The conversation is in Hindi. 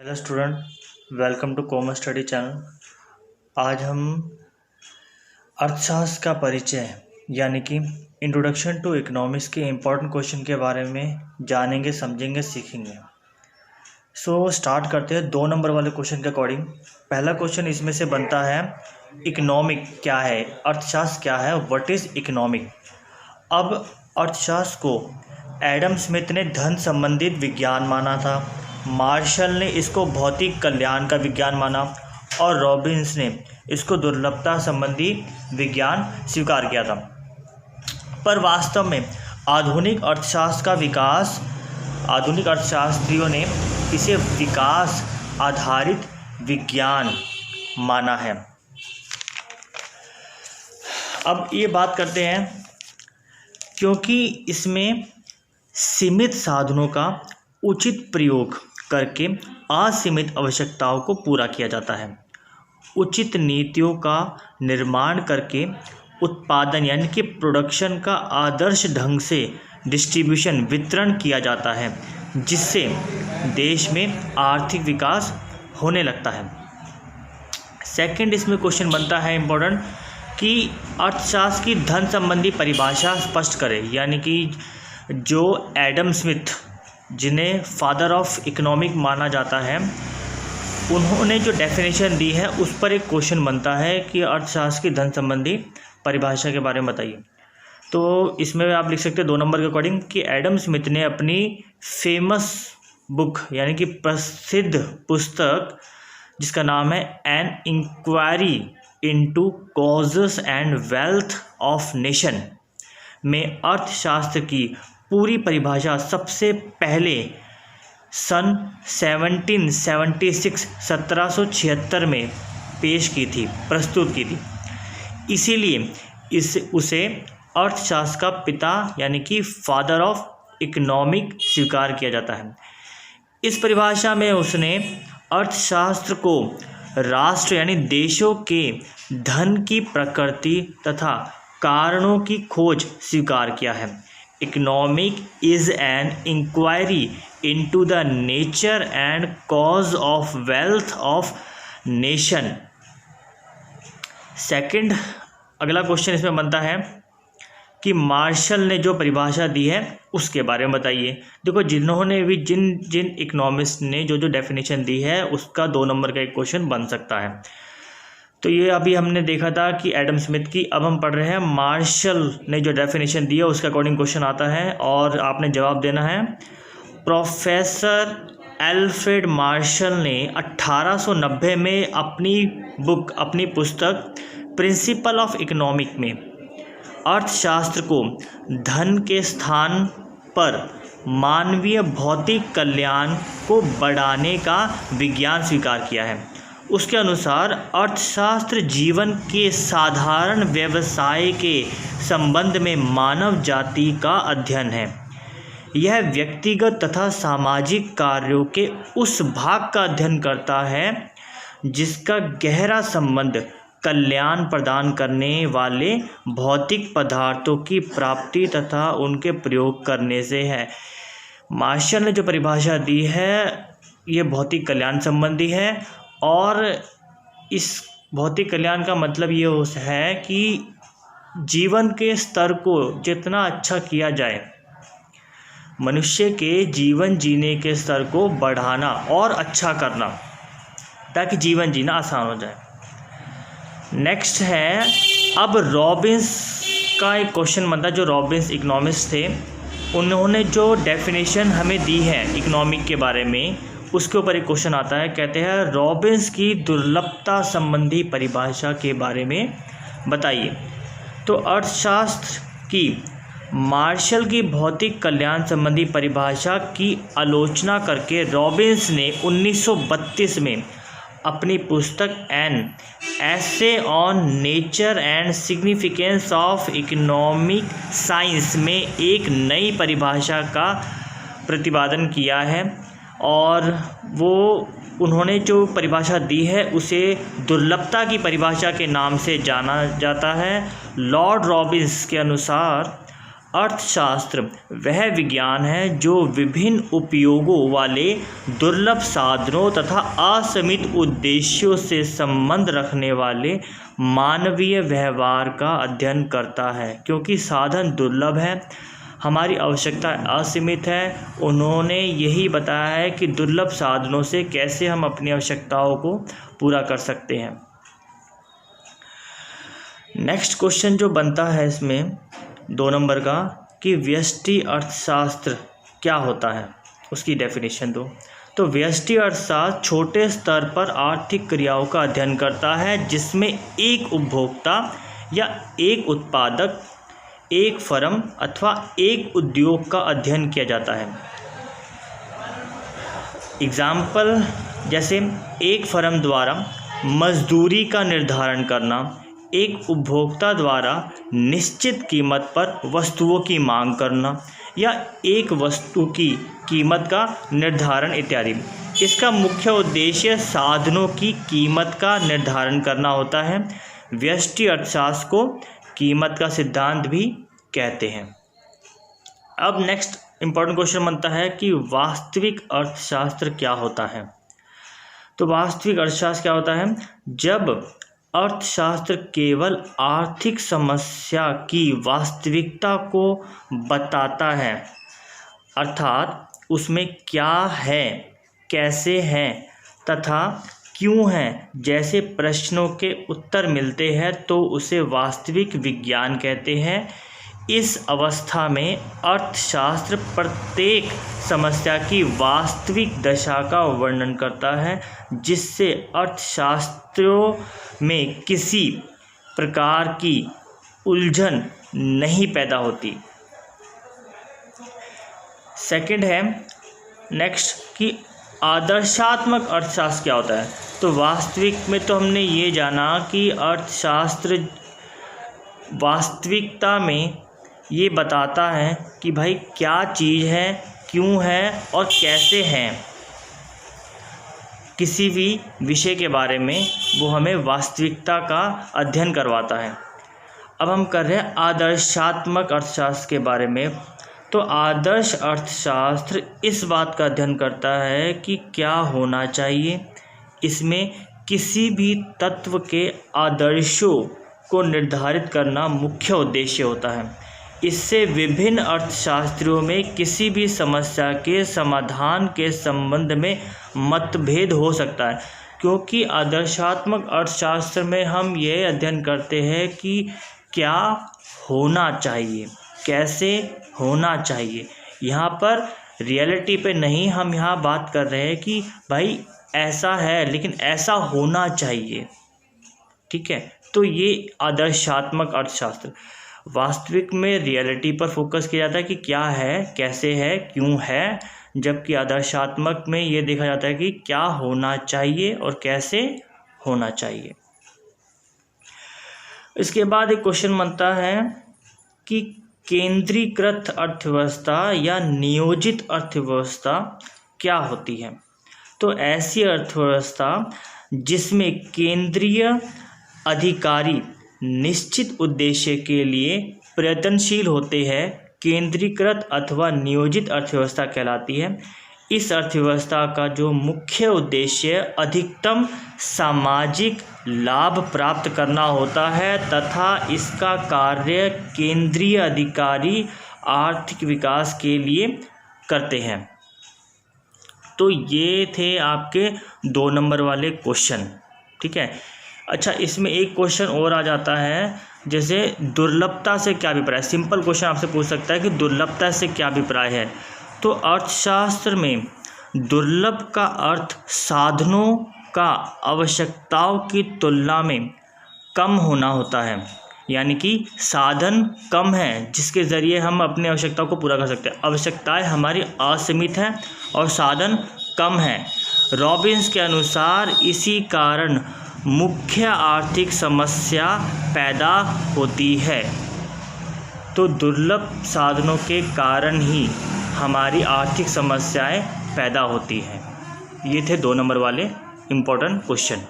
Hello student, welcome to commerce study channel. आज हम अर्थशास्त्र का परिचय यानी कि इंट्रोडक्शन टू इकोनॉमिक्स के इम्पोर्टेंट क्वेश्चन के बारे में जानेंगे, समझेंगे, सीखेंगे। स्टार्ट करते हैं 2 नंबर वाले क्वेश्चन के अकॉर्डिंग। पहला क्वेश्चन इसमें से बनता है, इकोनॉमिक क्या है, अर्थशास्त्र क्या है, व्हाट इज़ इकोनॉमिक। अब अर्थशास्त्र को एडम स्मिथ ने धन संबंधित विज्ञान माना था, मार्शल ने इसको भौतिक कल्याण का विज्ञान माना और रॉबिन्स ने इसको दुर्लभता संबंधी विज्ञान स्वीकार किया था। पर वास्तव में आधुनिक अर्थशास्त्रियों ने इसे विकास आधारित विज्ञान माना है। अब ये बात करते हैं, क्योंकि इसमें सीमित साधनों का उचित प्रयोग करके असीमित आवश्यकताओं को पूरा किया जाता है। उचित नीतियों का निर्माण करके उत्पादन यानी कि प्रोडक्शन का आदर्श ढंग से डिस्ट्रीब्यूशन वितरण किया जाता है, जिससे देश में आर्थिक विकास होने लगता है। सेकंड इसमें क्वेश्चन बनता है इम्पोर्टेंट कि अर्थशास्त्र की धन संबंधी परिभाषा स्पष्ट करें, यानी कि जो एडम स्मिथ, जिन्हें फादर ऑफ इकोनॉमिक माना जाता है, उन्होंने जो डेफिनेशन दी है उस पर एक क्वेश्चन बनता है कि अर्थशास्त्र की धन संबंधी परिभाषा के बारे में बताइए। तो इसमें आप लिख सकते हैं 2 नंबर के अकॉर्डिंग कि एडम स्मिथ ने अपनी फेमस बुक यानी कि प्रसिद्ध पुस्तक जिसका नाम है an inquiry into causes and wealth of nation में अर्थशास्त्र की पूरी परिभाषा सबसे पहले सन 1776 में प्रस्तुत की थी। इसीलिए उसे अर्थशास्त्र का पिता यानी कि फादर ऑफ इकोनॉमिक स्वीकार किया जाता है। इस परिभाषा में उसने अर्थशास्त्र को राष्ट्र यानी देशों के धन की प्रकृति तथा कारणों की खोज स्वीकार किया है। Economic is an inquiry into the nature and cause of wealth of nation. Second अगला क्वेश्चन इसमें बनता है कि मार्शल ने जो परिभाषा दी है उसके बारे में बताइए। देखो, जिन्होंने भी जिन इकोनॉमिस्ट ने जो डेफिनेशन दी है उसका 2 नंबर का एक क्वेश्चन बन सकता है। तो ये अभी हमने देखा था कि एडम स्मिथ की, अब हम पढ़ रहे हैं मार्शल ने जो डेफिनेशन दी है उसके अकॉर्डिंग क्वेश्चन आता है और आपने जवाब देना है। प्रोफेसर एल्फ्रेड मार्शल ने 1890 में अपनी पुस्तक प्रिंसिपल ऑफ इकोनॉमिक में अर्थशास्त्र को धन के स्थान पर मानवीय भौतिक कल्याण को बढ़ाने का विज्ञान स्वीकार किया है। उसके अनुसार अर्थशास्त्र जीवन के साधारण व्यवसाय के संबंध में मानव जाति का अध्ययन है। यह व्यक्तिगत तथा सामाजिक कार्यों के उस भाग का अध्ययन करता है जिसका गहरा संबंध कल्याण प्रदान करने वाले भौतिक पदार्थों की प्राप्ति तथा उनके प्रयोग करने से है। मार्शल ने जो परिभाषा दी है ये भौतिक कल्याण संबंधी है और इस भौतिक कल्याण का मतलब ये है कि जीवन के स्तर को जितना अच्छा किया जाए, मनुष्य के जीवन जीने के स्तर को बढ़ाना और अच्छा करना ताकि जीवन जीना आसान हो जाए। नेक्स्ट है, अब रॉबिन्स का एक क्वेश्चन बनता है। जो रॉबिन्स इकोनॉमिस्ट थे, उन्होंने जो डेफिनेशन हमें दी है इकोनॉमिक के बारे में उसके ऊपर एक क्वेश्चन आता है। कहते हैं रॉबिन्स की दुर्लभता संबंधी परिभाषा के बारे में बताइए। तो अर्थशास्त्र की मार्शल की भौतिक कल्याण संबंधी परिभाषा की आलोचना करके रॉबिन्स ने 1932 में अपनी पुस्तक an essay on nature and significance of economic science में एक नई परिभाषा का प्रतिपादन किया है और उन्होंने जो परिभाषा दी है उसे दुर्लभता की परिभाषा के नाम से जाना जाता है। लॉर्ड रॉबिन्स के अनुसार अर्थशास्त्र वह विज्ञान है जो विभिन्न उपयोगों वाले दुर्लभ साधनों तथा असीमित उद्देश्यों से संबंध रखने वाले मानवीय व्यवहार का अध्ययन करता है। क्योंकि साधन दुर्लभ है, हमारी आवश्यकता असीमित है, उन्होंने यही बताया है कि दुर्लभ साधनों से कैसे हम अपनी आवश्यकताओं को पूरा कर सकते हैं। नेक्स्ट क्वेश्चन जो बनता है इसमें 2 नंबर का कि व्यष्टि अर्थशास्त्र क्या होता है, उसकी डेफिनेशन दो। तो व्यष्टि अर्थशास्त्र छोटे स्तर पर आर्थिक क्रियाओं का अध्ययन करता है जिसमें एक उपभोक्ता या एक उत्पादक, एक फर्म अथवा एक उद्योग का अध्ययन किया जाता है। एग्जाम्पल जैसे एक फर्म द्वारा मजदूरी का निर्धारण करना, एक उपभोक्ता द्वारा निश्चित कीमत पर वस्तुओं की मांग करना या एक वस्तु की कीमत का निर्धारण इत्यादि। इसका मुख्य उद्देश्य साधनों की कीमत का निर्धारण करना होता है। व्यष्टि अर्थशास्त्र को कीमत का सिद्धांत भी कहते हैं। अब नेक्स्ट इम्पॉर्टेंट क्वेश्चन बनता है कि वास्तविक अर्थशास्त्र क्या होता है। तो वास्तविक अर्थशास्त्र क्या होता है? जब अर्थशास्त्र केवल आर्थिक समस्या की वास्तविकता को बताता है, अर्थात उसमें क्या है, कैसे है तथा क्यों है जैसे प्रश्नों के उत्तर मिलते हैं, तो उसे वास्तविक विज्ञान कहते हैं। इस अवस्था में अर्थशास्त्र प्रत्येक समस्या की वास्तविक दशा का वर्णन करता है, जिससे अर्थशास्त्रों में किसी प्रकार की उलझन नहीं पैदा होती। सेकंड है नेक्स्ट कि आदर्शात्मक अर्थशास्त्र क्या होता है। तो वास्तविक में तो हमने ये जाना कि अर्थशास्त्र वास्तविकता में ये बताता है कि भाई क्या चीज़ है, क्यों है और कैसे है। किसी भी विषय के बारे में वो हमें वास्तविकता का अध्ययन करवाता है। अब हम कर रहे हैं आदर्शात्मक अर्थशास्त्र के बारे में। तो आदर्श अर्थशास्त्र इस बात का अध्ययन करता है कि क्या होना चाहिए। इसमें किसी भी तत्व के आदर्शों को निर्धारित करना मुख्य उद्देश्य होता है। इससे विभिन्न अर्थशास्त्रों में किसी भी समस्या के समाधान के संबंध में मतभेद हो सकता है। क्योंकि आदर्शात्मक अर्थशास्त्र में हम ये अध्ययन करते हैं कि क्या होना चाहिए, कैसे होना चाहिए। यहाँ पर रियलिटी पे नहीं, हम यहाँ बात कर रहे हैं कि भाई ऐसा है लेकिन ऐसा होना चाहिए। ठीक है, तो ये आदर्शात्मक अर्थशास्त्र। वास्तविक में रियलिटी पर फोकस किया जाता है कि क्या है, कैसे है, क्यों है, जबकि आदर्शात्मक में ये देखा जाता है कि क्या होना चाहिए और कैसे होना चाहिए। इसके बाद एक क्वेश्चन बनता है कि केंद्रीकृत अर्थव्यवस्था या नियोजित अर्थव्यवस्था क्या होती है। तो ऐसी अर्थव्यवस्था जिसमें केंद्रीय अधिकारी निश्चित उद्देश्य के लिए प्रयत्नशील होते हैं केंद्रीकृत अथवा नियोजित अर्थव्यवस्था कहलाती है। इस अर्थव्यवस्था का जो मुख्य उद्देश्य अधिकतम सामाजिक लाभ प्राप्त करना होता है तथा इसका कार्य केंद्रीय अधिकारी आर्थिक विकास के लिए करते हैं। तो ये थे आपके 2 नंबर वाले क्वेश्चन। ठीक है, अच्छा इसमें एक क्वेश्चन और आ जाता है, जैसे दुर्लभता से क्या अभिप्राय। सिंपल क्वेश्चन आपसे पूछ सकता है कि दुर्लभता से क्या अभिप्राय है। तो अर्थशास्त्र में दुर्लभ का अर्थ साधनों का आवश्यकताओं की तुलना में कम होना होता है। यानी कि साधन कम है जिसके ज़रिए हम अपनी आवश्यकताओं को पूरा कर सकते हैं। आवश्यकताएं हमारी असीमित हैं और साधन कम है। रॉबिन्स के अनुसार इसी कारण मुख्य आर्थिक समस्या पैदा होती है। तो दुर्लभ साधनों के कारण ही हमारी आर्थिक समस्याएं पैदा होती हैं। ये थे 2 नंबर वाले इम्पोर्टेंट क्वेश्चन।